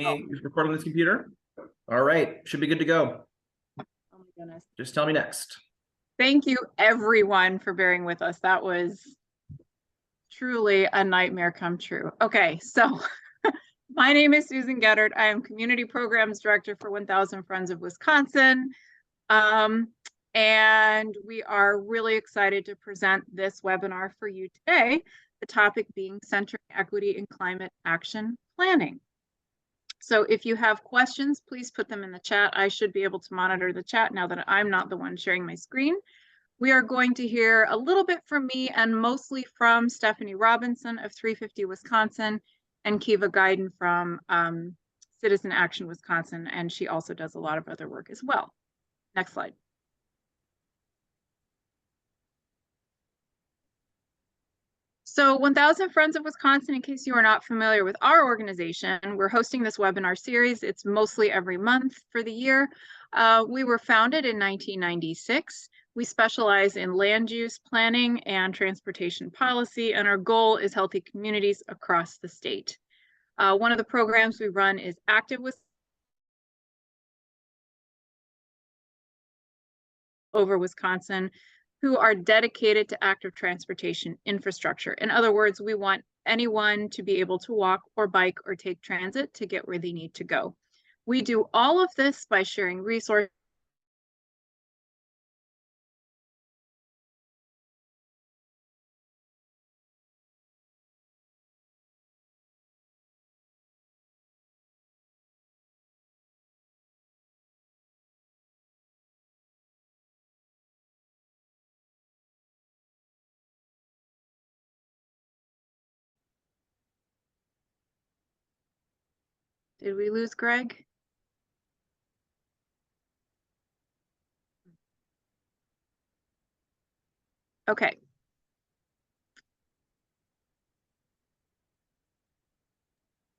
record on this computer? All right, should be good to go. Oh my goodness. Just tell me next. Thank you everyone for bearing with us. That was truly a nightmare come true. Okay, so my name is Susan Gaeddert. I am Community Programs Director for 1000 Friends of Wisconsin. And we are really excited to present this webinar for you today, the topic being Centering Equity in Climate Action Planning. So if you have questions, please put them in the chat. I should be able to monitor the chat now that I'm not the one sharing my screen. We are going to hear a little bit from me and mostly from Stephanie Robinson of 350 Wisconsin and Keviea Guiden from Citizen Action Wisconsin, and she also does a lot of other work as well. Next slide. So 1000 Friends of Wisconsin, in case you are not familiar with our organization, we're hosting this webinar series. It's mostly every month for the year. We were founded in 1996. We specialize in land use planning and transportation policy, and our goal is healthy communities across the state. One of the programs we run is Active over Wisconsin, who are dedicated to active transportation infrastructure. In other words, we want anyone to be able to walk or bike or take transit to get where they need to go. We do all of this by sharing resources Did we lose Greg? Okay.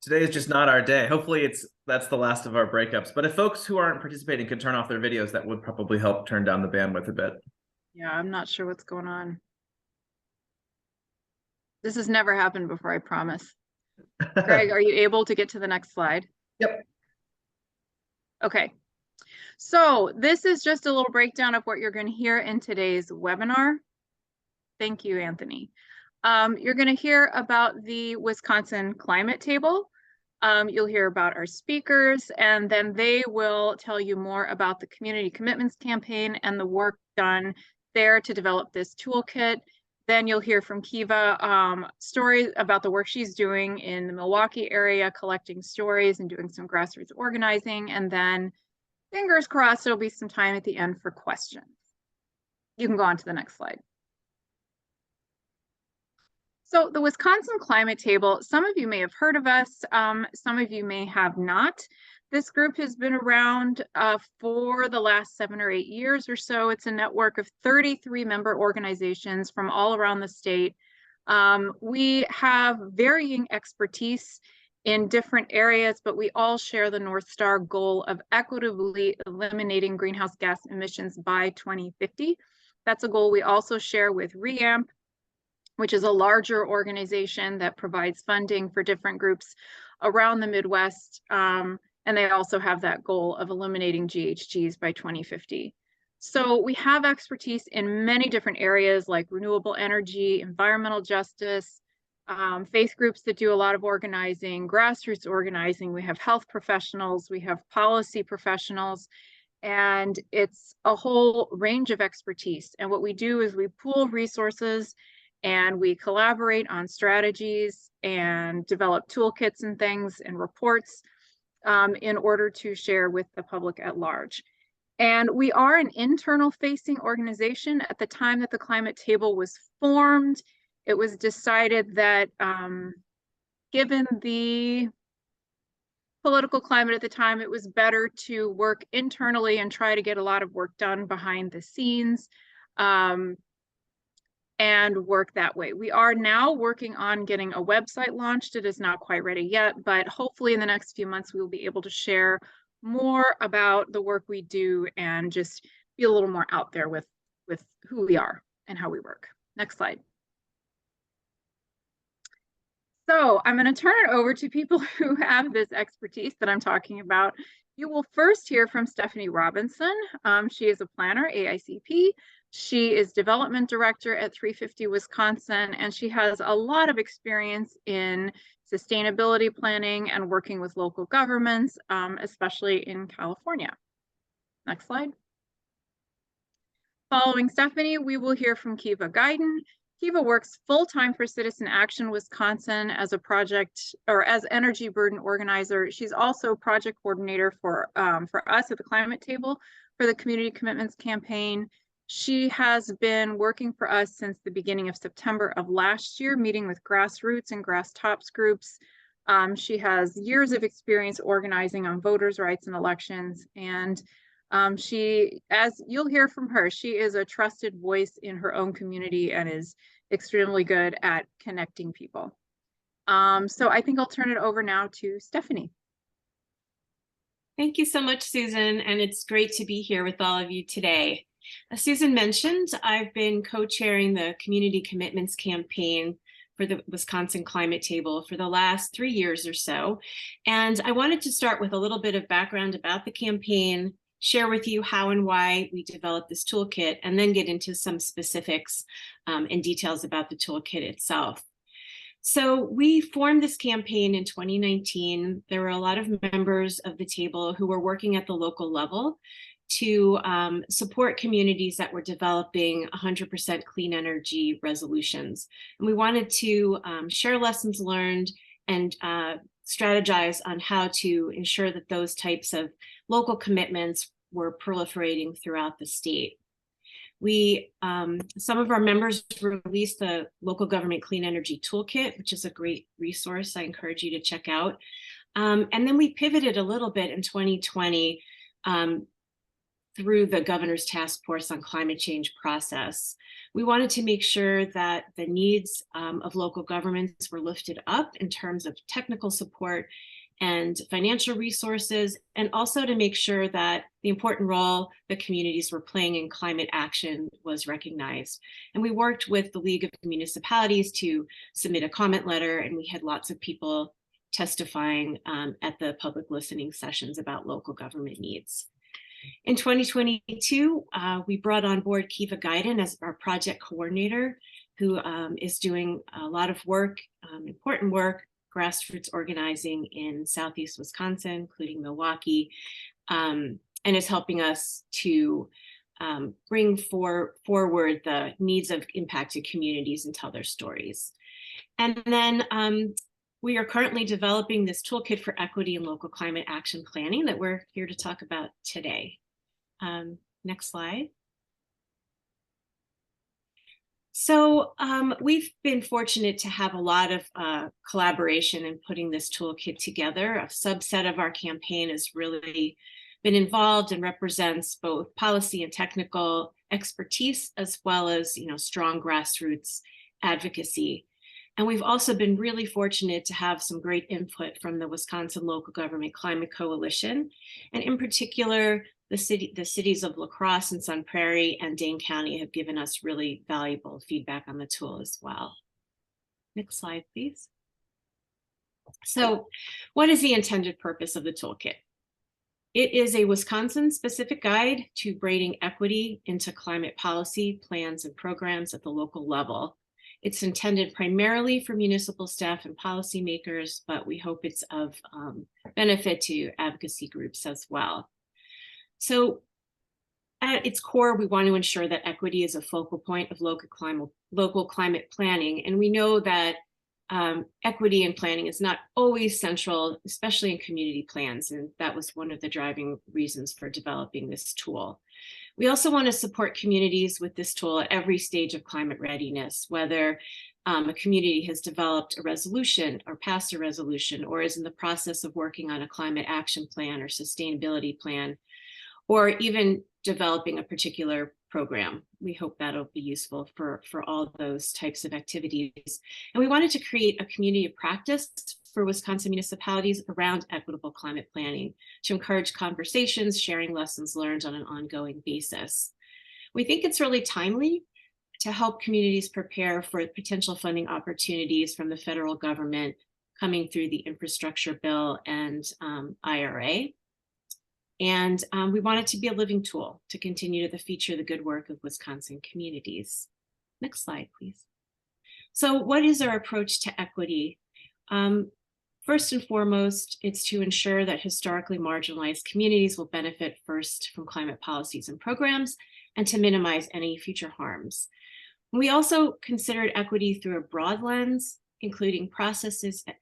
Today is just not our day. Hopefully that's the last of our breakups. But if folks who aren't participating could turn off their videos, that would probably help turn down the bandwidth a bit. Yeah, I'm not sure what's going on. This has never happened before, I promise. Greg, are you able to get to the next slide? Yep. Okay. So this is just a little breakdown of what you're going to hear in today's webinar. Thank you, Anthony. You're going to hear about the Wisconsin climate table. You'll hear about our speakers, and then they will tell you more about the Community Commitments Campaign and the work done there to develop this toolkit. Then you'll hear from Keviea stories about the work she's doing in the Milwaukee area, collecting stories and doing some grassroots organizing. And then, fingers crossed, there'll be some time at the end for questions. You can go on to the next slide. So the Wisconsin Climate Table, some of you may have heard of us, some of you may have not. This group has been around for the last 7 or 8 years or so. It's a network of 33 member organizations from all around the state. We have varying expertise in different areas, but we all share the North Star goal of equitably eliminating greenhouse gas emissions by 2050. That's a goal we also share with REAMP, which is a larger organization that provides funding for different groups around the Midwest. And they also have that goal of eliminating GHGs by 2050. So we have expertise in many different areas like renewable energy, environmental justice, faith groups that do a lot of organizing, grassroots organizing. We have health professionals, we have policy professionals, and it's a whole range of expertise. And what we do is we pool resources and we collaborate on strategies and develop toolkits and things and reports in order to share with the public at large. And we are an internal facing organization. At the time that the climate table was formed, it was decided that given the political climate at the time, it was better to work internally and try to get a lot of work done behind the scenes. And work that way. We are now working on getting a website launched. It is not quite ready yet, but hopefully in the next few months, we will be able to share more about the work we do and just be a little more out there with who we are and how we work. Next slide. So I'm going to turn it over to people who have this expertise that I'm talking about. You will first hear from Stephanie Robinson. She is a planner, AICP. She is development director at 350 Wisconsin, and she has a lot of experience in sustainability planning and working with local governments, especially in California. Next slide. Following Stephanie, we will hear from Keviea Guiden. Keviea works full-time for Citizen Action Wisconsin as a project or as energy burden organizer. She's also project coordinator for us at the Climate Table for the Community Commitments Campaign. She has been working for us since the beginning of September of last year, meeting with grassroots and grass tops groups. She has years of experience organizing on voters' rights and elections, and she, as you'll hear from her, she is a trusted voice in her own community and is extremely good at connecting people. So I think I'll turn it over now to Stephanie. Thank you so much, Susan, and it's great to be here with all of you today. As Susan mentioned, I've been co-chairing the Community Commitments Campaign for the Wisconsin Climate Table for the last 3 years or so. And I wanted to start with a little bit of background about the campaign, share with you how and why we developed this toolkit, and then get into some specifics and details about the toolkit itself. So we formed this campaign in 2019. There were a lot of members of the table who were working at the local level to support communities that were developing 100% clean energy resolutions. And we wanted to share lessons learned and strategize on how to ensure that those types of local commitments were proliferating throughout the state. Some of our members released the Local Government Clean Energy Toolkit, which is a great resource I encourage you to check out. And then we pivoted a little bit in 2020 through the Governor's Task Force on Climate Change process. We wanted to make sure that the needs of local governments were lifted up in terms of technical support and financial resources, and also to make sure that the important role that communities were playing in climate action was recognized. And we worked with the League of Municipalities to submit a comment letter, and we had lots of people testifying at the public listening sessions about local government needs. In 2022, we brought on board Keviea Guiden as our project coordinator, who is doing a lot of work, important work, grassroots organizing in Southeast Wisconsin, including Milwaukee, and is helping us to bring forward the needs of impacted communities and tell their stories. And then we are currently developing this toolkit for equity and local climate action planning that we're here to talk about today. Next slide. So we've been fortunate to have a lot of collaboration in putting this toolkit together. A subset of our campaign has really been involved and represents both policy and technical expertise, as well as strong grassroots advocacy. And we've also been really fortunate to have some great input from the Wisconsin Local Government Climate Coalition, and in particular, the cities of La Crosse and Sun Prairie and Dane County have given us really valuable feedback on the tool as well. Next slide, please. So what is the intended purpose of the toolkit? It is a Wisconsin-specific guide to braiding equity into climate policy, plans, and programs at the local level. It's intended primarily for municipal staff and policymakers, but we hope it's of benefit to advocacy groups as well. So at its core, we want to ensure that equity is a focal point of local climate planning. And we know that equity in planning is not always central, especially in community plans. And that was one of the driving reasons for developing this tool. We also want to support communities with this tool at every stage of climate readiness, whether a community has developed a resolution or passed a resolution, or is in the process of working on a climate action plan or sustainability plan, or even developing a particular program. We hope that'll be useful for all those types of activities. And we wanted to create a community of practice for Wisconsin municipalities around equitable climate planning to encourage conversations, sharing lessons learned on an ongoing basis. We think it's really timely to help communities prepare for potential funding opportunities from the federal government coming through the infrastructure bill and IRA. And we want it to be a living tool to continue to feature the good work of Wisconsin communities. Next slide, please. So what is our approach to equity? First and foremost, it's to ensure that historically marginalized communities will benefit first from climate policies and programs, and to minimize any future harms. We also considered equity through a broad lens, including processes and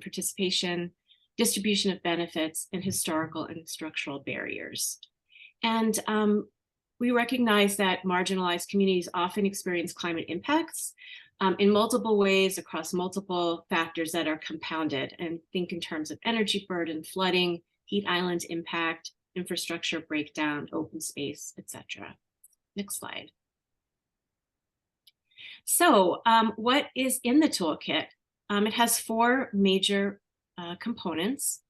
participation, distribution of benefits, and historical and structural barriers. And we recognize that marginalized communities often experience climate impacts in multiple ways across multiple factors that are compounded, and think in terms of energy burden, flooding, heat island impact, infrastructure breakdown, open space, etc. Next slide. So what is in the toolkit? It has 4 major components.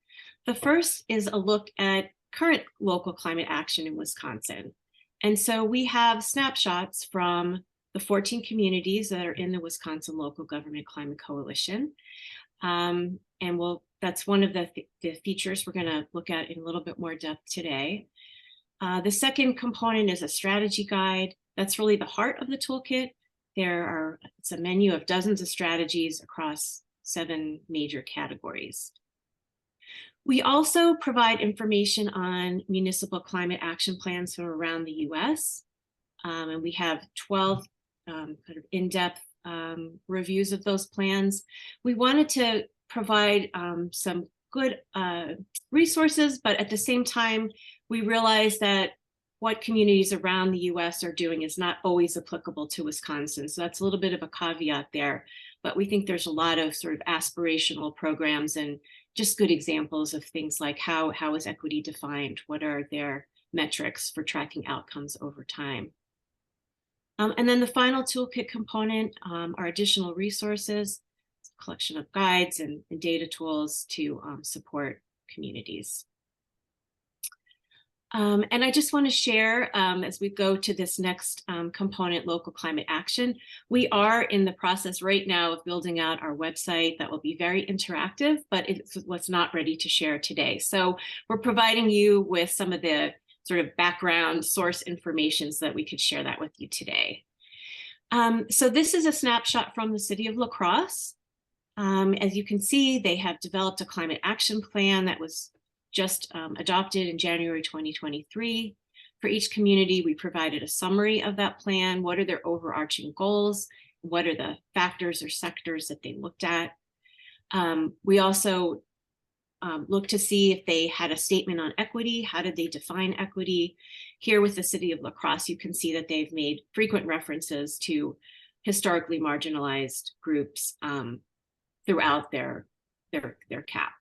The first is a look at current local climate action in Wisconsin. And so we have snapshots from the 14 communities that are in the Wisconsin Local Government Climate Coalition. And that's one of the features we're going to look at in a little bit more depth today. The second component is a strategy guide. That's really the heart of the toolkit. It's a menu of dozens of strategies across 7 major categories. We also provide information on municipal climate action plans from around the US. And we have 12 kind of in-depth reviews of those plans. We wanted to provide some good resources, but at the same time, we realized that what communities around the US are doing is not always applicable to Wisconsin. So that's a little bit of a caveat there, but we think there's a lot of sort of aspirational programs and just good examples of things like how is equity defined? What are their metrics for tracking outcomes over time? And then the final toolkit component are additional resources, a collection of guides and data tools to support communities. And I just want to share, as we go to this next component, local climate action, we are in the process right now of building out our website that will be very interactive, but it's what's not ready to share today. So we're providing you with some of the sort of background source information so that we could share that with you today. So this is a snapshot from the city of La Crosse. As you can see, they have developed a climate action plan that was just adopted in January 2023. For each community, we provided a summary of that plan. What are their overarching goals? What are the factors or sectors that they looked at? We also looked to see if they had a statement on equity. How did they define equity? Here with the city of La Crosse, you can see that they've made frequent references to historically marginalized groups throughout their CAP.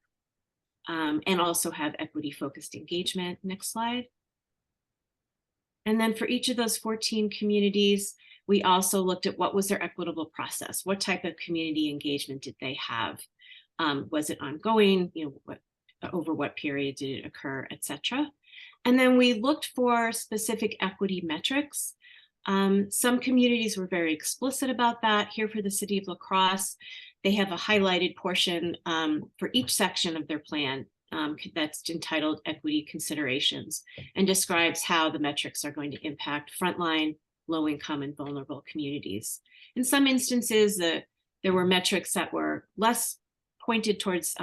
And also have equity-focused engagement. Next slide. And then for each of those 14 communities, we also looked at what was their equitable process. What type of community engagement did they have? Was it ongoing? Over what period did it occur, et cetera? And then we looked for specific equity metrics. Some communities were very explicit about that. Here for the city of La Crosse, they have a highlighted portion for each section of their plan that's entitled Equity Considerations and describes how the metrics are going to impact frontline, low-income, and vulnerable communities. In some instances, there were metrics that were less pointed towards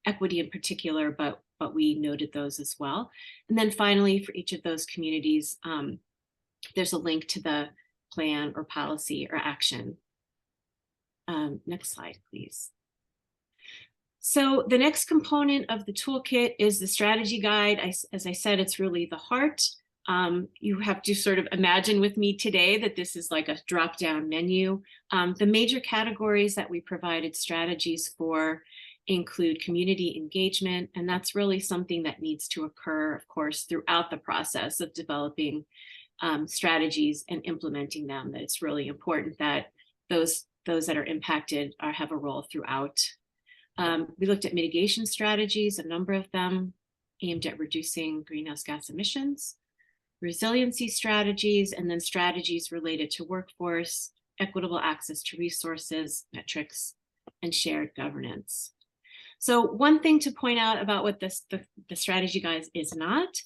equity in particular, but we noted those as well. And then finally, for each of those communities, there's a link to the plan or policy or action. Next slide, please. So the next component of the toolkit is the strategy guide. As I said, it's really the heart. You have to sort of imagine with me today that this is like a drop-down menu. The major categories that we provided strategies for include community engagement, and that's really something that needs to occur, of course, throughout the process of developing strategies and implementing them. That it's really important that those that are impacted have a role throughout. We looked at mitigation strategies, a number of them aimed at reducing greenhouse gas emissions. resiliency strategies, and then strategies related to workforce, equitable access to resources, metrics, and shared governance. So one thing to point out about what the strategy guide is not,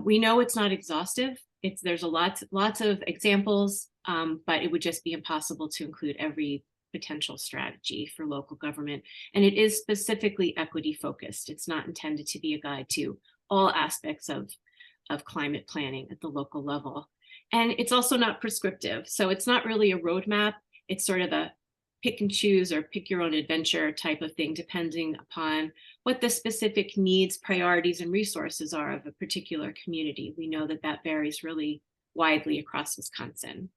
we know it's not exhaustive. There's lots of examples, but it would just be impossible to include every potential strategy for local government. And it is specifically equity focused. It's not intended to be a guide to all aspects of climate planning at the local level. And it's also not prescriptive. So it's not really a roadmap. It's sort of a pick and choose or pick your own adventure type of thing, depending upon what the specific needs, priorities, and resources are of a particular community. We know that that varies really widely across Wisconsin.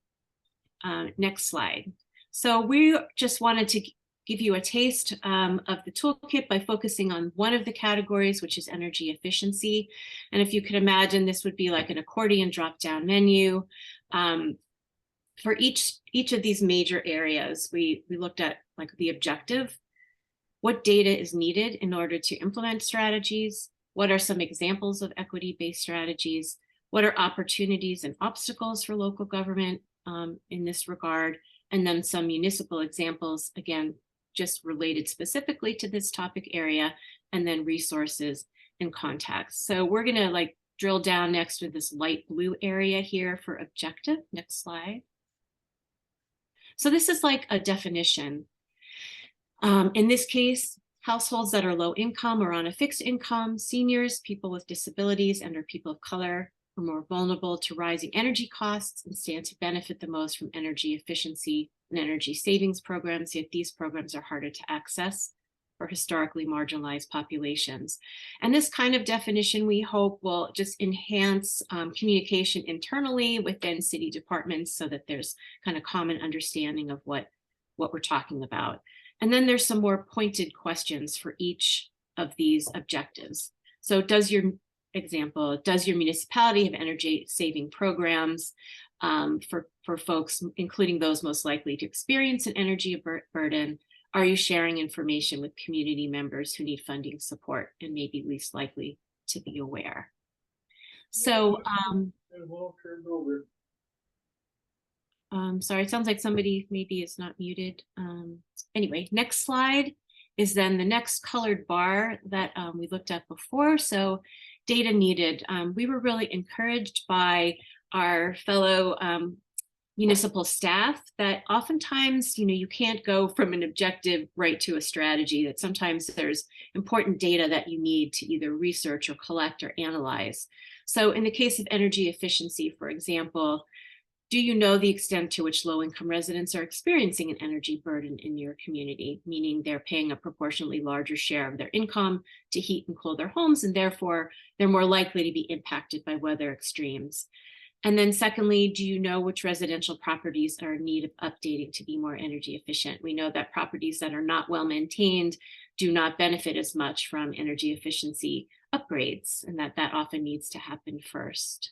Next slide. So we just wanted to give you a taste of the toolkit by focusing on one of the categories, which is energy efficiency. And if you could imagine, this would be like an accordion drop-down menu. For each of these major areas, we looked at like the objective, what data is needed in order to implement strategies, what are some examples of equity-based strategies, what are opportunities and obstacles for local government in this regard, and then some municipal examples, again, just related specifically to this topic area, and then resources and contacts. So we're gonna like drill down next to this light blue area here for objective. Next slide. So this is like a definition. In this case, households that are low income or on a fixed income, seniors, people with disabilities, and/or people of color are more vulnerable to rising energy costs and stand to benefit the most from energy efficiency and energy savings programs, yet these programs are harder to access for historically marginalized populations. And this kind of definition, we hope, will just enhance communication internally within city departments so that there's kind of common understanding of what we're talking about. And then there's some more pointed questions for each of these objectives. So does your municipality have energy saving programs for folks, including those most likely to experience an energy burden? Are you sharing information with community members who need funding support and may be least likely to be aware? So, sorry, it sounds like somebody maybe is not muted. Anyway, next slide is then the next colored bar that we looked at before. So data needed. We were really encouraged by our fellow municipal staff that oftentimes, you can't go from an objective right to a strategy, that sometimes there's important data that you need to either research or collect or analyze. So in the case of energy efficiency, for example, do you know the extent to which low-income residents are experiencing an energy burden in your community, meaning they're paying a proportionally larger share of their income to heat and cool their homes, and therefore they're more likely to be impacted by weather extremes? And then secondly, do you know which residential properties are in need of updating to be more energy efficient? We know that properties that are not well maintained do not benefit as much from energy efficiency upgrades, and that often needs to happen first.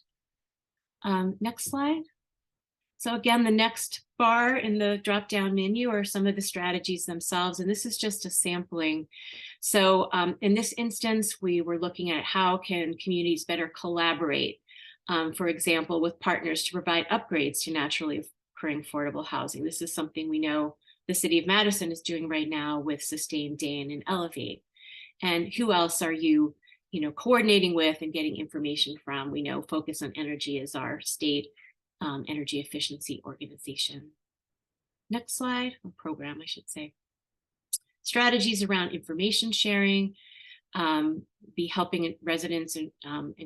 Next slide. So again, the next bar in the drop-down menu are some of the strategies themselves, and this is just a sampling. So in this instance, we were looking at how can communities better collaborate, for example, with partners to provide upgrades to naturally occurring affordable housing. This is something we know the City of Madison is doing right now with Sustain, Dane, and Elevate. And who else are you coordinating with and getting information from? We know Focus on Energy is our state energy efficiency organization. Next slide, or program, I should say. Strategies around information sharing, be helping residents and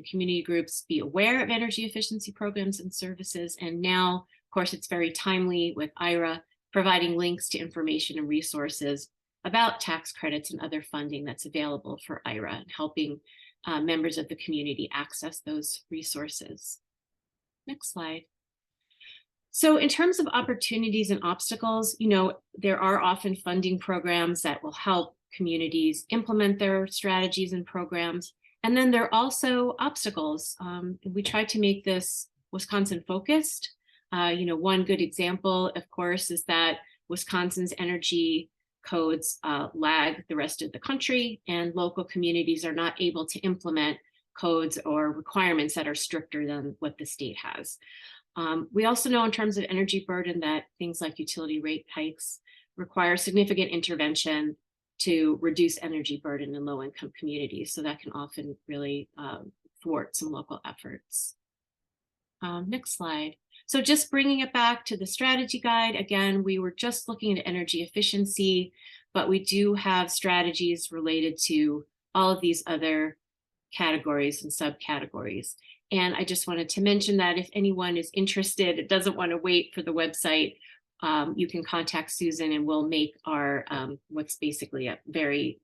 community groups be aware of energy efficiency programs and services. And now, of course, it's very timely with IRA, providing links to information and resources about tax credits and other funding that's available for IRA, and helping members of the community access those resources. Next slide. So in terms of opportunities and obstacles, there are often funding programs that will help communities implement their strategies and programs. And then there are also obstacles. We try to make this Wisconsin focused. One good example, of course, is that Wisconsin's energy codes lag the rest of the country, and local communities are not able to implement codes or requirements that are stricter than what the state has. We also know in terms of energy burden that things like utility rate hikes require significant intervention to reduce energy burden in low-income communities. So that can often really thwart some local efforts. Next slide. So just bringing it back to the strategy guide, again, we were just looking at energy efficiency, but we do have strategies related to all of these other categories and subcategories. And I just wanted to mention that if anyone is interested, it doesn't want to wait for the website, you can contact Susan and we'll make our what's basically a very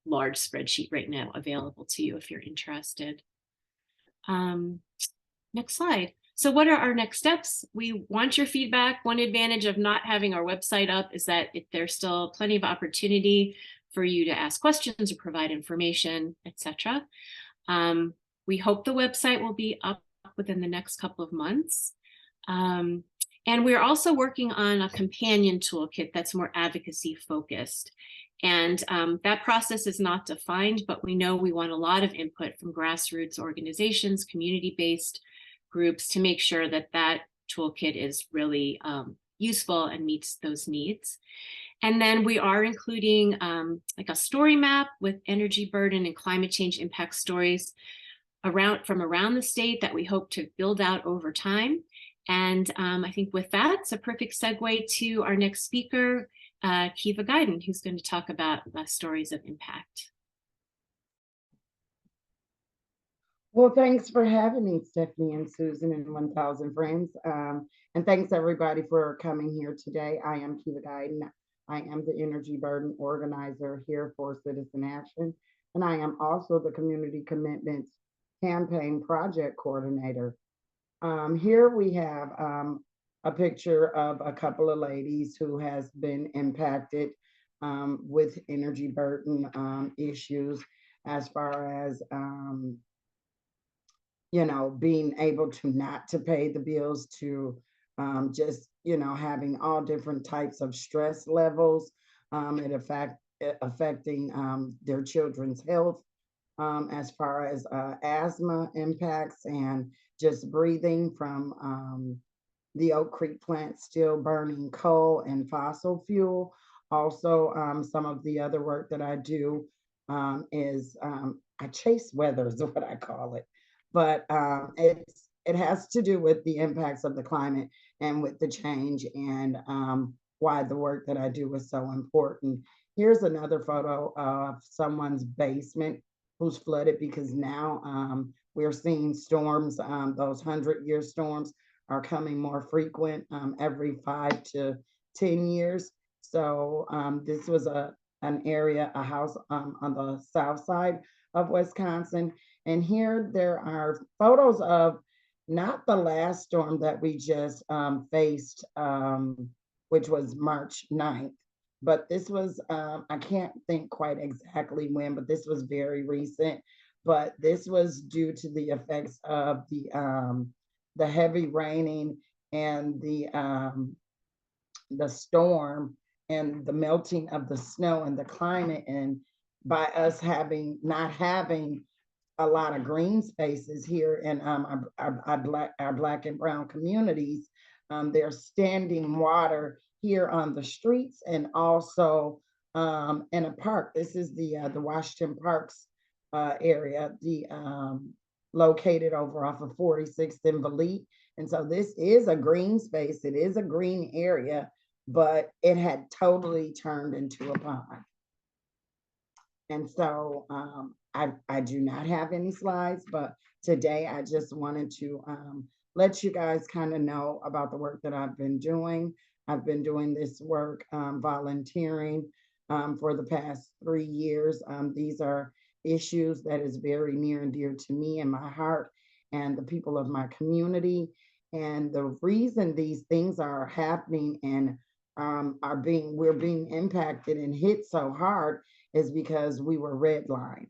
large spreadsheet right now available to you if you're interested. Next slide. So what are our next steps? We want your feedback. One advantage of not having our website up is that there's still plenty of opportunity for you to ask questions or provide information, etc. We hope the website will be up within the next couple of months. And we're also working on a companion toolkit that's more advocacy focused. And that process is not defined, but we know we want a lot of input from grassroots organizations, community-based groups to make sure that that toolkit is really useful and meets those needs. And then we are including like a story map with energy burden and climate change impact stories from around the state that we hope to build out over time. And I think with that, it's a perfect segue to our next speaker, Keviea Guiden, who's going to talk about stories of impact. Well, thanks for having me, Stephanie and Susan and 1000 Friends. And thanks everybody for coming here today. I am Keviea Guiden. I am the energy burden organizer here for Citizen Action. And I am also the Community Commitments Campaign Project Coordinator. Here we have a picture of a couple of ladies who has been impacted with energy burden issues as far as you know, being able to not to pay the bills, to just, you know, having all different types of stress levels, affecting their children's health, as far as asthma impacts and just breathing from the Oak Creek plant still burning coal and fossil fuel. Also, some of the other work that I do is I chase weather is what I call it. But it has to do with the impacts of the climate and with the change, and why the work that I do is so important. Here's another photo of someone's basement who's flooded because now we're seeing storms. Those 100-year storms are coming more frequent every 5 to 10 years. So this was an area, a house on the south side of Wisconsin. And here there are photos of not the last storm that we just faced, which was March 9th, but this was, I can't think quite exactly when, but this was very recent. But this was due to the effects of the heavy raining and the storm and the melting of the snow and the climate, and by us not having a lot of green spaces here in our black and brown communities. There's standing water here on the streets and also in a park. This is the Washington Parks area, located over off of 46th and Valete. And so this is a green space. It is a green area, but it had totally turned into a pond. And so I do not have any slides, but today I just wanted to let you guys kind of know about the work that I've been doing. I've been doing this work volunteering for the past 3 years. These are issues that is very near and dear to me and my heart and the people of my community. And the reason these things are happening and we're being impacted and hit so hard is because we were redlined.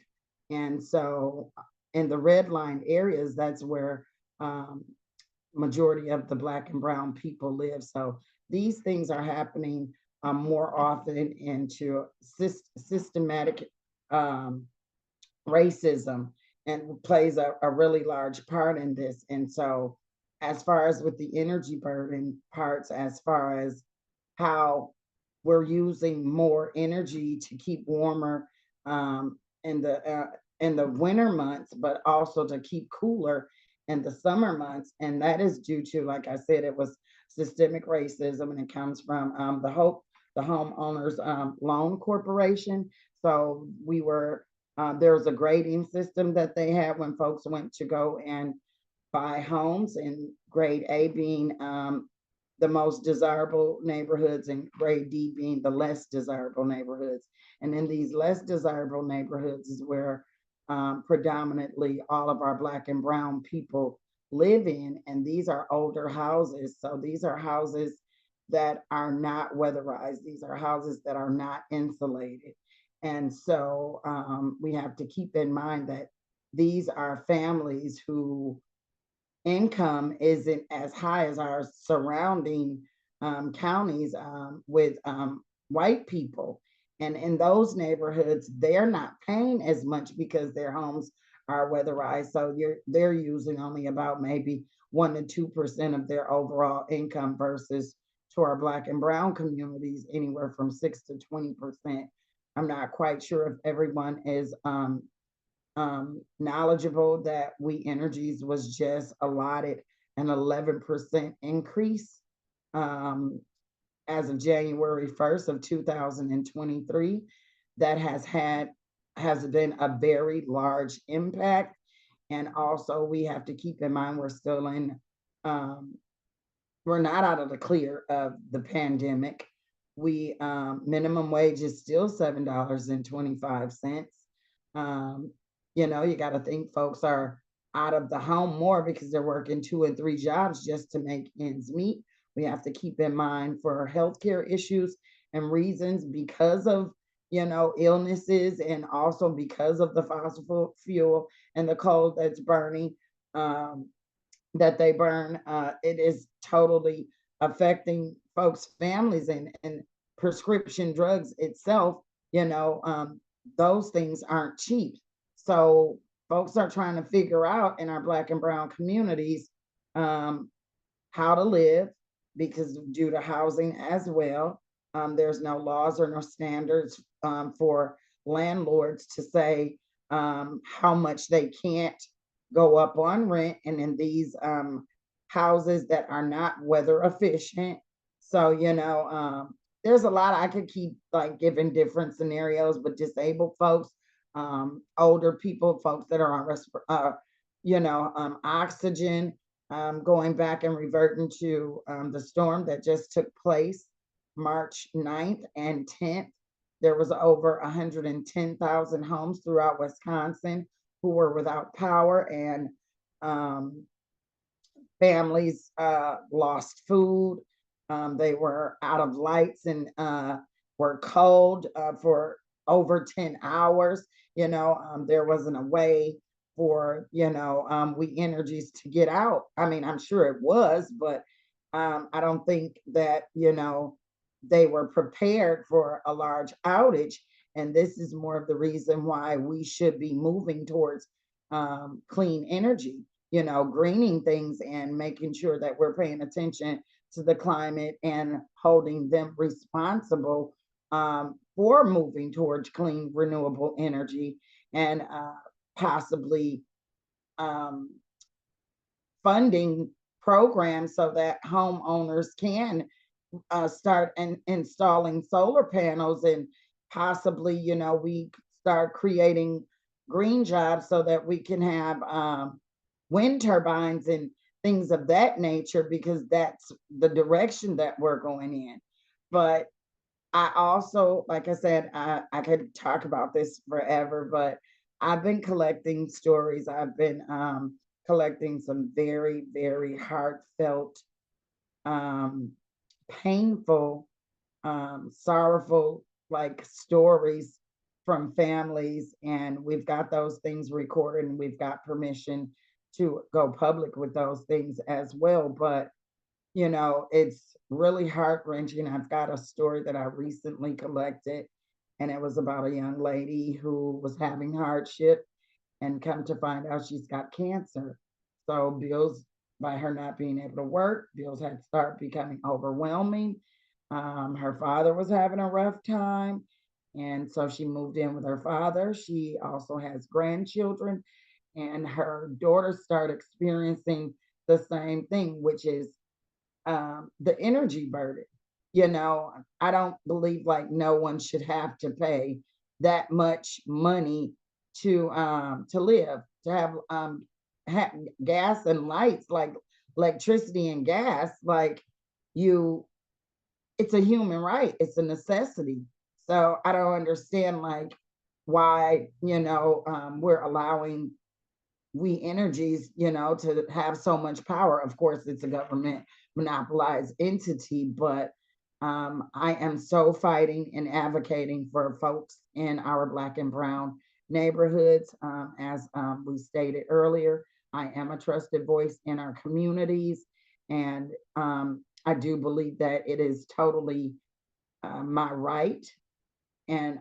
And so in the redlined areas, that's where majority of the Black and brown people live. So these things are happening more often into systematic racism and plays a really large part in this. And so, as far as with the energy burden parts, as far as how we're using more energy to keep warmer in the winter months, but also to keep cooler in the summer months. And that is due to, like I said, it was systemic racism, and it comes from the homeowners loan corporation. So we were there was a grading system that they had when folks went to go and buy homes, and grade A being the most desirable neighborhoods and grade D being the less desirable neighborhoods. And in these less desirable neighborhoods is where predominantly all of our Black and brown people live in. And these are older houses. So these are houses that are not weatherized. These are houses that are not insulated. And so we have to keep in mind that these are families who income isn't as high as our surrounding counties with white people. And in those neighborhoods, they're not paying as much because their homes are weatherized. So they're using only about maybe 1 to 2% of their overall income versus to our Black and brown communities, anywhere from 6 to 20%. I'm not quite sure if everyone is knowledgeable that We Energies was just allotted an 11% increase as of January 1st of 2023. That has been a very large impact. And also we have to keep in mind we're still in we're not out of the clear of the pandemic. We minimum wage is still $7.25. You know, you got to think folks are out of the home more because they're working 2 and 3 jobs just to make ends meet. We have to keep in mind for healthcare issues and reasons because of, you know, illnesses, and also because of the fossil fuel and the coal that's burning, that they burn. It is totally affecting folks' families, and prescription drugs itself, you know, those things aren't cheap. So folks are trying to figure out in our Black and brown communities how to live, because due to housing as well, there's no laws or no standards for landlords to say how much they can't go up on rent, and in these houses that are not weather efficient. So, you know, there's a lot I could keep like giving different scenarios, but disabled folks, older people, folks that are on oxygen, going back and reverting to the storm that just took place March 9th and 10th. There was over 110,000 homes throughout Wisconsin who were without power, and families lost food. They were out of lights and were cold for over 10 hours. You know, there wasn't a way for, We Energies to get out. I mean, I'm sure it was, but I don't think that, they were prepared for a large outage. And this is more of the reason why we should be moving towards clean energy, greening things and making sure that we're paying attention to the climate and holding them responsible for moving towards clean, renewable energy, and possibly funding programs so that homeowners can start installing solar panels, and possibly, we start creating green jobs so that we can have wind turbines and things of that nature, because that's the direction that we're going in. But I also, like I said, I could talk about this forever, but I've been collecting stories. I've been collecting some very, very heartfelt, painful, sorrowful, like stories from families. And we've got those things recorded, and we've got permission to go public with those things as well. But it's really heart-wrenching. I've got a story that I recently collected, and it was about a young lady who was having hardship, and come to find out she's got cancer. So bills, by her not being able to work, bills had to start becoming overwhelming. Her father was having a rough time, and so she moved in with her father. She also has grandchildren, and her daughter started experiencing the same thing, which is the energy burden. You know, I don't believe like no one should have to pay that much money to live, to have gas and lights, like electricity and gas, like you it's a human right, it's a necessity. So I don't understand like why, we're allowing we energies, to have so much power. Of course, it's a government monopolized entity, but I am so fighting and advocating for folks in our Black and Brown neighborhoods. As we stated earlier, I am a trusted voice in our communities, and I do believe that it is totally my right and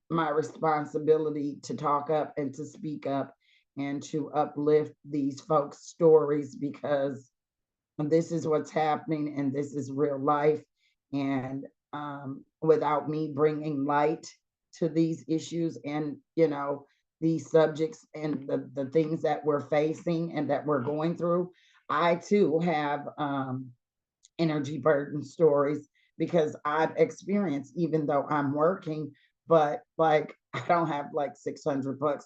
my responsibility to talk up and to speak up and to uplift these folks' stories, because this is what's happening and this is real life. And without me bringing light to these issues and, these subjects and the things that we're facing and that we're going through, I too have energy burden stories, because I've experienced, even though I'm working, but like I don't have like $600,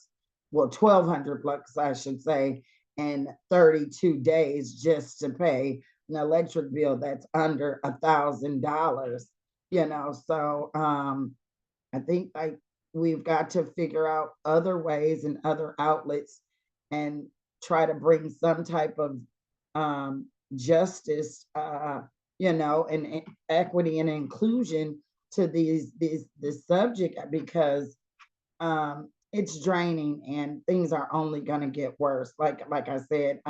well, $1,200, I should say, in 32 days just to pay an electric bill that's under $1,000. So I think like we've got to figure out other ways and other outlets and try to bring some type of justice, and equity and inclusion to this subject, because it's draining and things are only going to get worse. Like I said,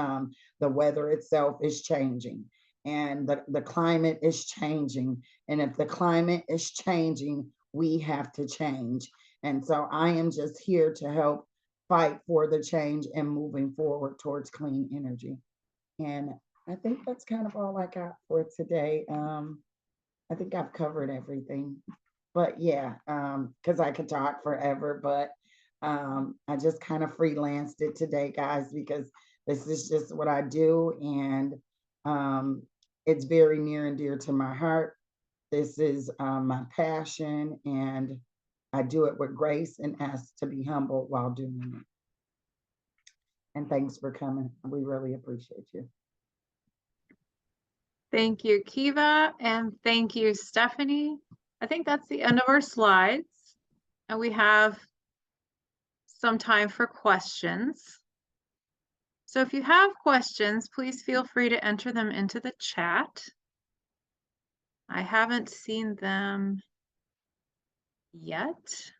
the weather itself is changing, and the climate is changing. And if the climate is changing, we have to change. And so I am just here to help fight for the change and moving forward towards clean energy. And I think that's kind of all I got for today. I think I've covered everything, but yeah, because I could talk forever, but I just kind of freelanced it today, guys, because this is just what I do, and it's very near and dear to my heart. This is my passion, and I do it with grace and ask to be humble while doing it. And thanks for coming. We really appreciate you. Thank you, Keviea, and thank you, Stephanie. I think that's the end of our slides, and we have some time for questions. So if you have questions, please feel free to enter them into the chat. I haven't seen them yet.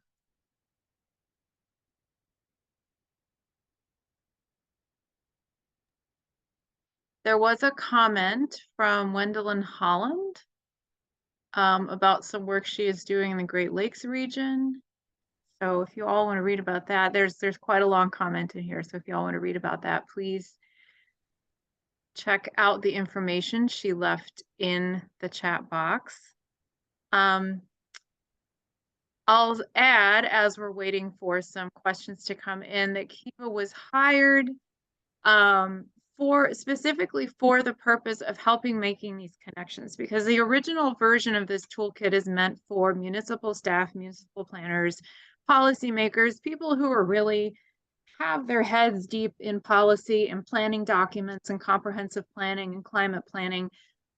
There was a comment from Wendelin Holland about some work she is doing in the Great Lakes region. So if you all want to read about that, there's quite a long comment in here. So if you all want to read about that, please check out the information she left in the chat box. I'll add, as we're waiting for some questions to come in, that Keviea was hired specifically for the purpose of helping making these connections, because the original version of this toolkit is meant for municipal staff, municipal planners, policymakers, people who are really have their heads deep in policy and planning documents and comprehensive planning and climate planning,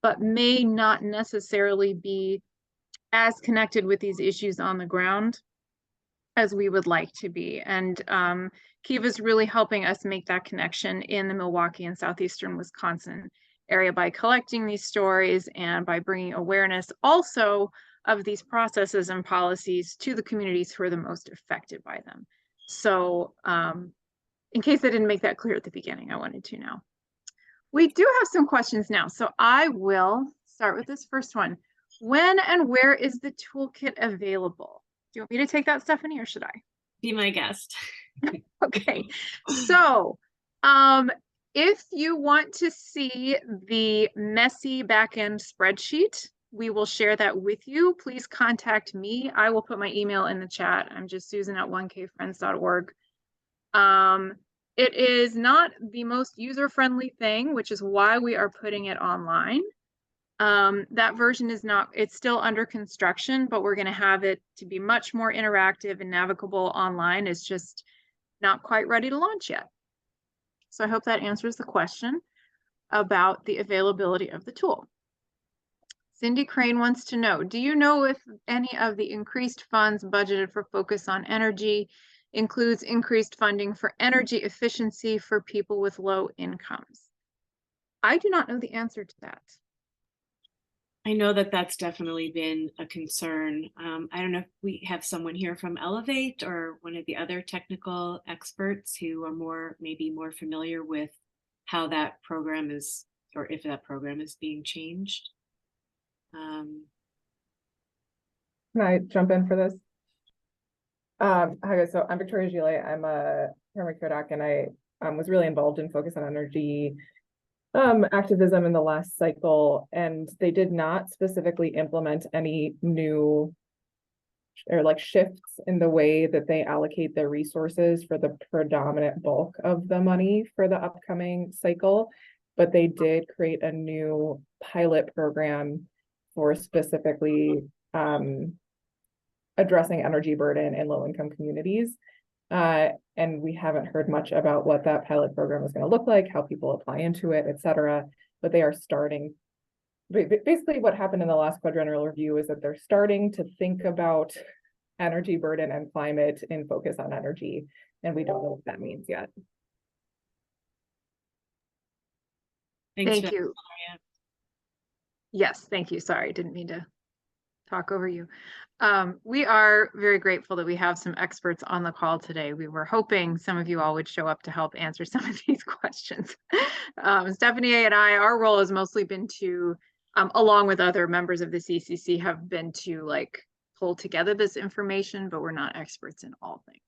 but may not necessarily be as connected with these issues on the ground as we would like to be. And Keviea is really helping us make that connection in the Milwaukee and southeastern Wisconsin area by collecting these stories and by bringing awareness also of these processes and policies to the communities who are the most affected by them. So in case I didn't make that clear at the beginning, I wanted to now. We do have some questions now, so I will start with this first one. When and where is the toolkit available? Do you want me to take that, Stephanie, or should I? Be my guest. Okay, so if you want to see the messy back-end spreadsheet, we will share that with you. Please contact me. I will put my email in the chat. I'm just Susan at 1kfriends.org. It is not the most user-friendly thing, which is why we are putting it online. That version is not, it's still under construction, but we're going to have it to be much more interactive and navigable online. It's just not quite ready to launch yet. So I hope that answers the question about the availability of the tool. Cindy Crane wants to know, do you know if any of the increased funds budgeted for focus on energy includes increased funding for energy efficiency for people with low incomes? I do not know the answer to that. I know that that's definitely been a concern. I don't know if we have someone here from Elevate or one of the other technical experts who are maybe more familiar with how that program is, or if that program is being changed. Can I jump in for this? Hi guys, so I'm Victoria Gile. I'm a paramedic doc, and I was really involved in Focus on Energy activism in the last cycle, and they did not specifically implement any new or like shifts in the way that they allocate their resources for the predominant bulk of the money for the upcoming cycle, but they did create a new pilot program for specifically addressing energy burden in low-income communities. And we haven't heard much about what that pilot program is going to look like, how people apply into it, et cetera. But they are starting. Basically, what happened in the last quadrennial review is that they're starting to think about energy burden and climate in Focus on Energy, and we don't know what that means yet. Thank you. Yes, thank you. Sorry, didn't mean to talk over you. We are very grateful that we have some experts on the call today. We were hoping some of you all would show up to help answer some of these questions. Stephanie and I, our role has mostly been to, along with other members of the CCC, have been to like pull together this information, but we're not experts in all things.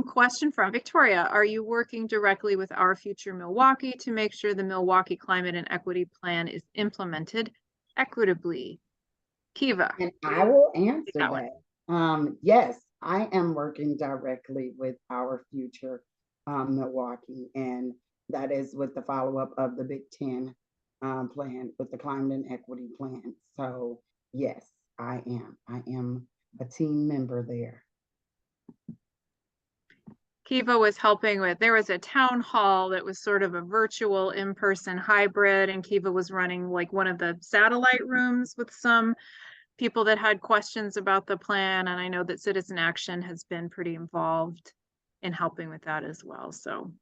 Question from Victoria. Are you working directly with Our Future Milwaukee to make sure the Milwaukee Climate and Equity Plan is implemented equitably? Keviea. And I will answer that. Yes, I am working directly with Our Future Milwaukee, and that is with the follow-up of the Big 10 plan, with the Climate and Equity Plan. So yes, I am a team member there. Keviea was helping with, there was a town hall that was sort of a virtual in-person hybrid, and Keviea was running like one of the satellite rooms with some people that had questions about the plan. And I know that Citizen Action has been pretty involved in helping with that as well. So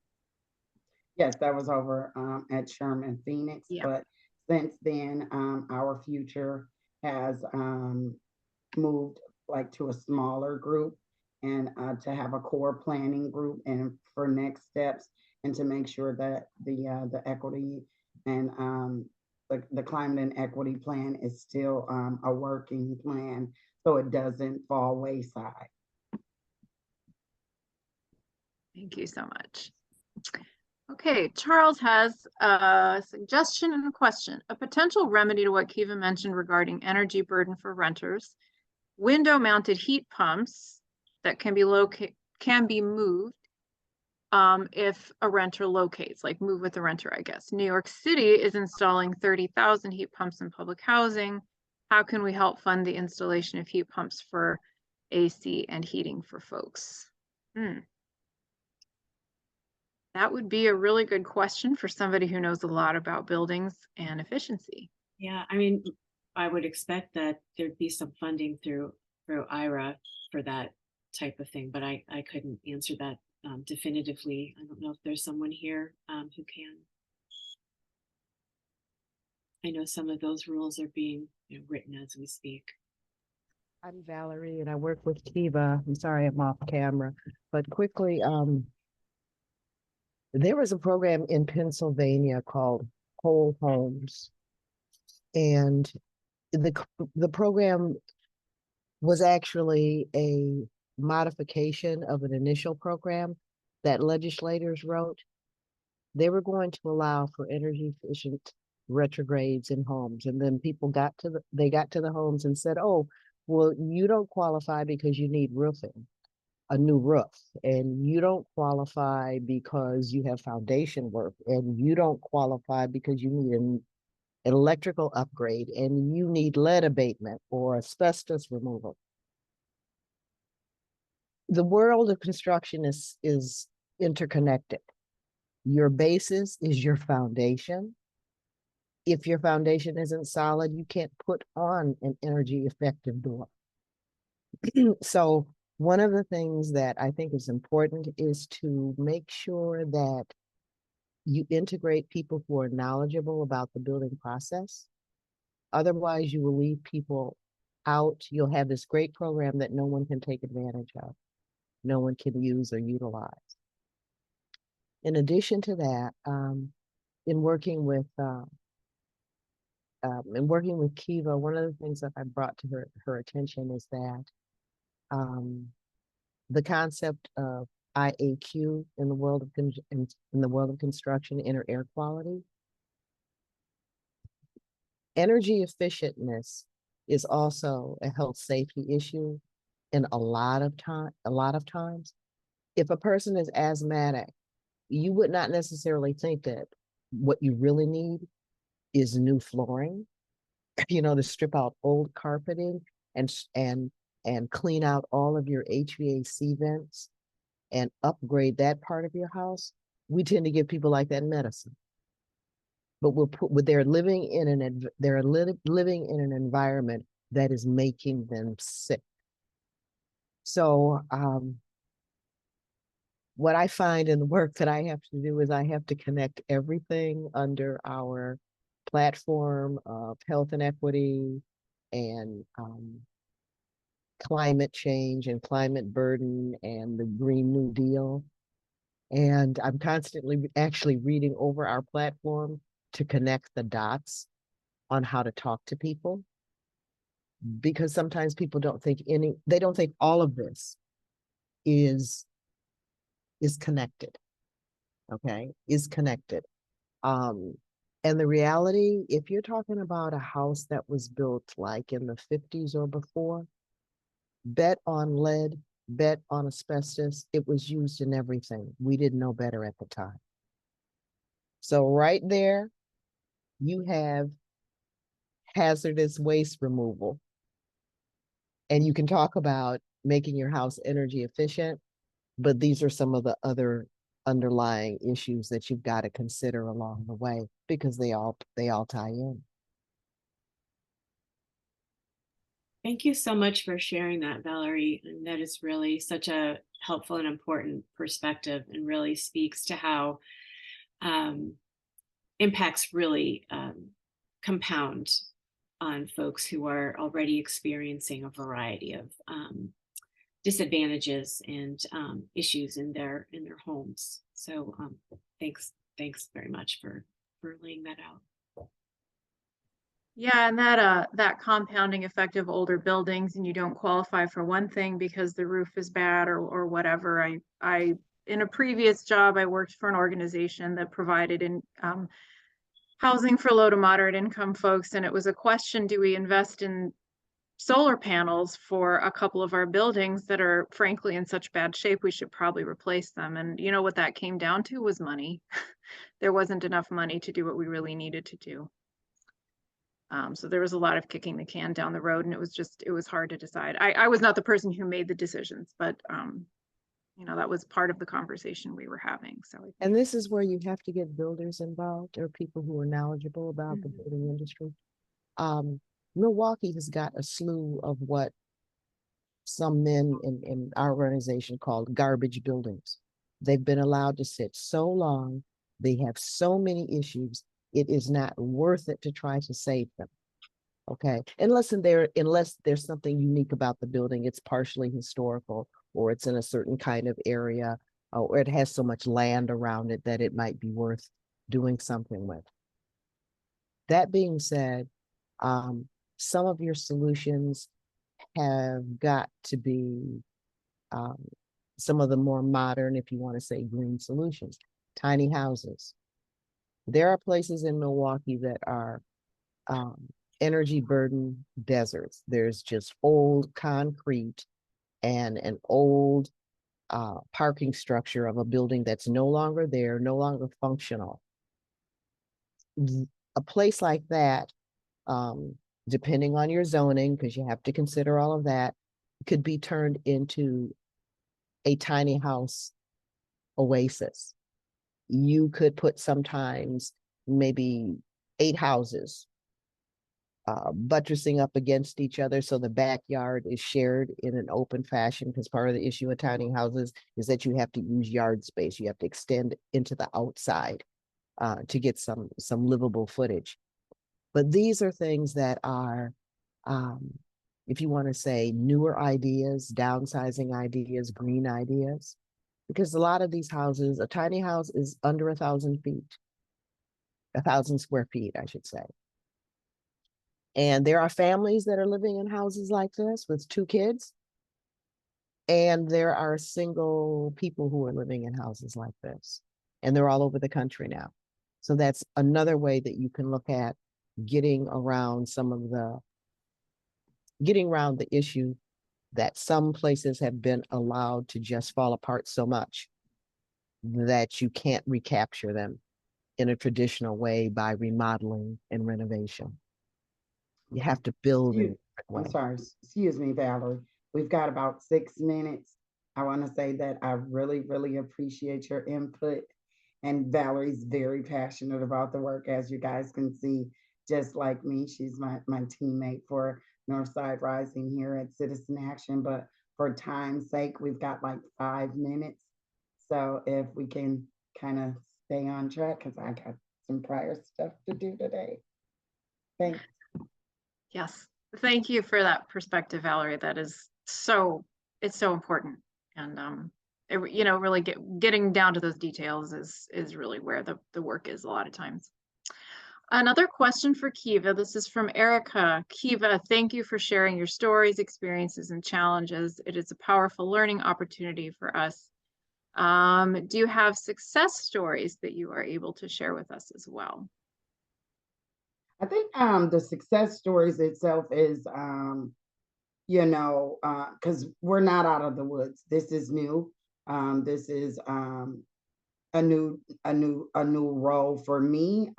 yes, that was over at Sherman Phoenix, yeah. But since then, Our Future has moved like to a smaller group, and to have a core planning group and for next steps, and to make sure that the equity and the climate and equity plan is still a working plan, so it doesn't fall wayside. Thank you so much. Okay, Charles has a suggestion and a question. A potential remedy to what Keviea mentioned regarding energy burden for renters, window-mounted heat pumps that can be moved if a renter locates, like move with the renter, I guess. New York City is installing 30,000 heat pumps in public housing. How can we help fund the installation of heat pumps for AC and heating for folks? That would be a really good question for somebody who knows a lot about buildings and efficiency. Yeah, I mean, I would expect that there'd be some funding through IRA for that type of thing, but I couldn't answer that definitively. I don't know if there's someone here who can. I know some of those rules are being written as we speak. I'm Valerie, and I work with Keviea. I'm sorry I'm off camera, but quickly, there was a program in Pennsylvania called Whole Homes, and the program was actually a modification of an initial program that legislators wrote. They were going to allow for energy efficient retrogrades in homes. And then people got to the homes and said, oh, well, you don't qualify because you need roofing, a new roof, and you don't qualify because you have foundation work, and you don't qualify because you need an electrical upgrade, and you need lead abatement or asbestos removal. The world of construction is interconnected. Your basis is your foundation. If your foundation isn't solid, you can't put on an energy effective door. So one of the things that I think is important is to make sure that you integrate people who are knowledgeable about the building process. Otherwise, you will leave people out. You'll have this great program that no one can take advantage of, no one can use or utilize. In addition to that, in working with Keviea, one of the things that I brought to her attention is that the concept of IAQ in the world of construction, inner air quality. Energy efficientness is also a health safety issue in a lot of times. If a person is asthmatic, you would not necessarily think that what you really need is new flooring, to strip out old carpeting and clean out all of your HVAC vents and upgrade that part of your house. We tend to give people like that medicine. But they're living in an environment that is making them sick. So what I find in the work that I have to do is I have to connect everything under our platform of health and equity and climate change and climate burden and the Green New Deal. And I'm constantly actually reading over our platform to connect the dots on how to talk to people. Because sometimes people don't think all of this is connected. Okay, is connected. And the reality, if you're talking about a house that was built like in the 50s or before, bet on lead, bet on asbestos, it was used in everything. We didn't know better at the time. So right there, you have hazardous waste removal. And you can talk about making your house energy efficient, but these are some of the other underlying issues that you've got to consider along the way because they all tie in. Thank you so much for sharing that, Valerie. And that is really such a helpful and important perspective and really speaks to how impacts really compound on folks who are already experiencing a variety of disadvantages and issues in their homes. So thanks very much for laying that out. Yeah, and that compounding effect of older buildings, and you don't qualify for one thing because the roof is bad or whatever. I in a previous job, I worked for an organization that provided housing for low to moderate income folks, and it was a question: do we invest in solar panels for a couple of our buildings that are frankly in such bad shape we should probably replace them? And you know what that came down to was money. There wasn't enough money to do what we really needed to do. So there was a lot of kicking the can down the road, and it was hard to decide. I was not the person who made the decisions, but that was part of the conversation we were having. So and this is where you have to get builders involved or people who are knowledgeable about the building industry. Milwaukee has got a slew of what some men in our organization called garbage buildings. They've been allowed to sit so long. They have so many issues. It is not worth it to try to save them. Okay. Unless there's something unique about the building, it's partially historical, or it's in a certain kind of area, or it has so much land around it that it might be worth doing something with. That being said, some of your solutions have got to be some of the more modern, if you want to say green solutions, tiny houses. There are places in Milwaukee that are energy burdened deserts. There's just old concrete and an old parking structure of a building that's no longer there, no longer functional. A place like that, depending on your zoning, because you have to consider all of that, could be turned into a tiny house oasis. You could put sometimes maybe 8 houses buttressing up against each other, so the backyard is shared in an open fashion, because part of the issue with tiny houses is that you have to use yard space. You have to extend into the outside to get some livable footage. But these are things that are, if you want to say, newer ideas, downsizing ideas, green ideas, because a lot of these houses, a tiny house is under 1,000 feet, 1,000 square feet, I should say. And there are families that are living in houses like this with 2 kids. And there are single people who are living in houses like this. And they're all over the country now. So that's another way that you can look at getting around the issue that some places have been allowed to just fall apart so much that you can't recapture them in a traditional way by remodeling and renovation. You have to build it. I'm sorry, excuse me, Valerie. We've got about 6 minutes. I want to say that I really, really appreciate your input. And Valerie's very passionate about the work, as you guys can see, just like me. She's my teammate for Northside Rising here at Citizen Action. But for time's sake, we've got like 5 minutes. So if we can kind of stay on track, because I got some prior stuff to do today. Thanks. Yes, thank you for that perspective, Valerie. That is it's so important. And really getting down to those details is really where the work is a lot of times. Another question for Keviea. This is from Erica. Keviea, thank you for sharing your stories, experiences, and challenges. It is a powerful learning opportunity for us. Do you have success stories that you are able to share with us as well? I think the success stories itself is, because we're not out of the woods. This is new. This is a new role for me.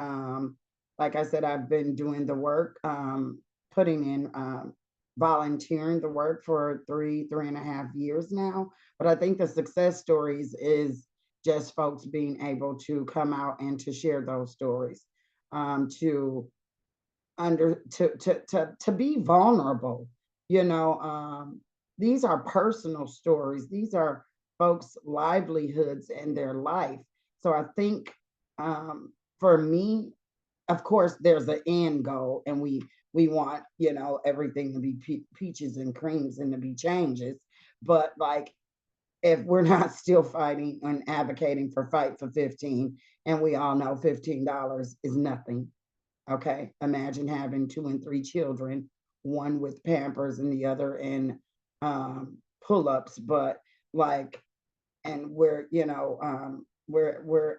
Like I said, I've been doing the work, putting in volunteering the work for 3.5 years now. But I think the success stories is just folks being able to come out and to share those stories, to be vulnerable. These are personal stories. These are folks' livelihoods and their life. So I think for me, of course, there's an end goal, and we want everything to be peaches and creams and to be changes. But like, if we're not still fighting and advocating for Fight for 15, and we all know $15 is nothing. Okay, imagine having 2 and 3 children, one with Pampers and the other in pull-ups. But like, and we're in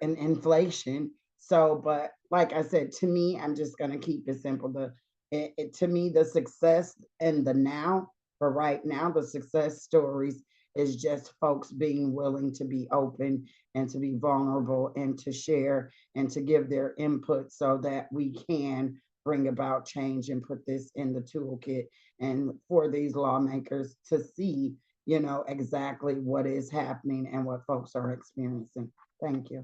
inflation. So, but like I said, to me, I'm just gonna keep it simple. To me, the success and the now, for right now, the success stories is just folks being willing to be open and to be vulnerable and to share and to give their input, so that we can bring about change and put this in the toolkit, and for these lawmakers to see, exactly what is happening and what folks are experiencing. Thank you.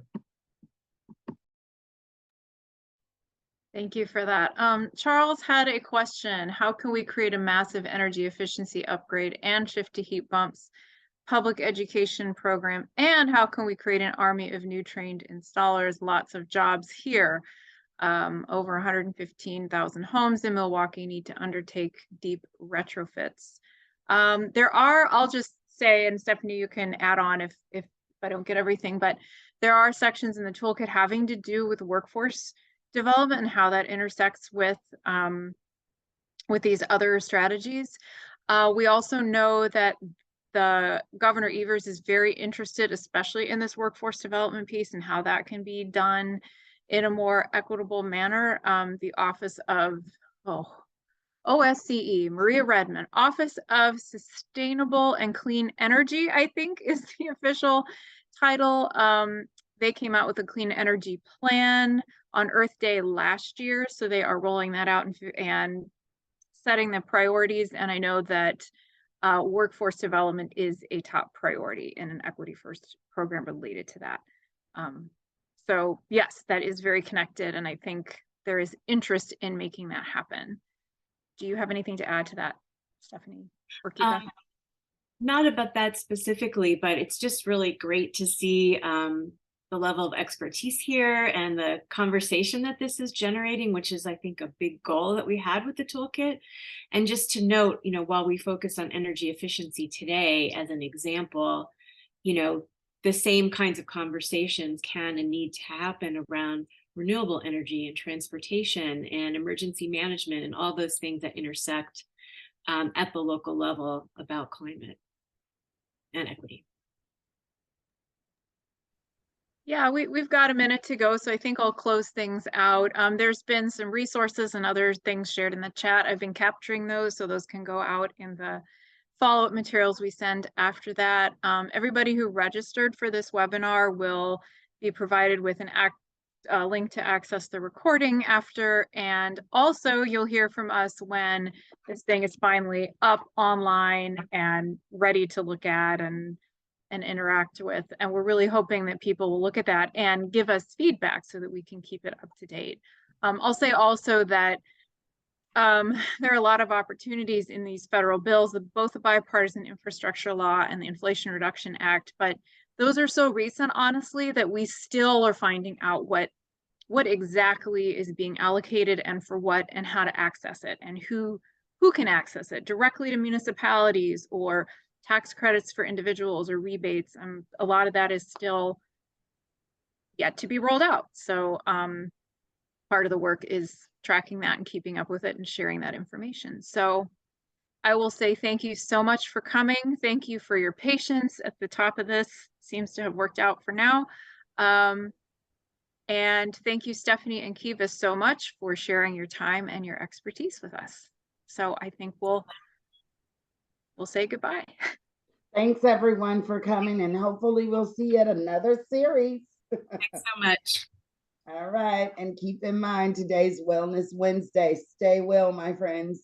Thank you for that. Charles had a question. How can we create a massive energy efficiency upgrade and shift to heat pumps public education program? And how can we create an army of new trained installers? Lots of jobs here. Over 115,000 homes in Milwaukee need to undertake deep retrofits. I'll just say, and Stephanie, you can add on if I don't get everything, but there are sections in the toolkit having to do with workforce development and how that intersects with these other strategies. We also know that the Governor Evers is very interested, especially in this workforce development piece and how that can be done in a more equitable manner. The Office of, OSCE, Maria Redmond, Office of Sustainable and Clean Energy, I think is the official title. They came out with a clean energy plan on Earth Day last year, so they are rolling that out and setting the priorities. And I know that workforce development is a top priority in an equity first program related to that. So yes, that is very connected, and I think there is interest in making that happen. Do you have anything to add to that, Stephanie or Keviea? Not about that specifically, but it's just really great to see the level of expertise here and the conversation that this is generating, which is, I think, a big goal that we had with the toolkit. And just to note, you know, while we focus on energy efficiency today as an example, you know, the same kinds of conversations can and need to happen around renewable energy and transportation and emergency management and all those things that intersect at the local level about climate and equity. Yeah, we've got a minute to go, so I think I'll close things out. There's been some resources and other things shared in the chat. I've been capturing those, so those can go out in the follow-up materials we send after that. Everybody who registered for this webinar will be provided with a link to access the recording after, and also you'll hear from us when this thing is finally up online and ready to look at and interact with. And we're really hoping that people will look at that and give us feedback so that we can keep it up to date. I'll say also that there are a lot of opportunities in these federal bills, both the bipartisan infrastructure law and the Inflation Reduction Act, but those are so recent, honestly, that we still are finding out what exactly is being allocated and for what and how to access it and who can access it directly to municipalities or tax credits for individuals or rebates. A lot of that is still yet to be rolled out. So part of the work is tracking that and keeping up with it and sharing that information. So I will say thank you so much for coming. Thank you for your patience at the top of this. Seems to have worked out for now. And thank you, Stephanie and Keviea, so much for sharing your time and your expertise with us. So I think we'll say goodbye. Thanks everyone for coming, and hopefully we'll see you at another series. Thanks so much. All right, and keep in mind today's Wellness Wednesday. Stay well, my friends.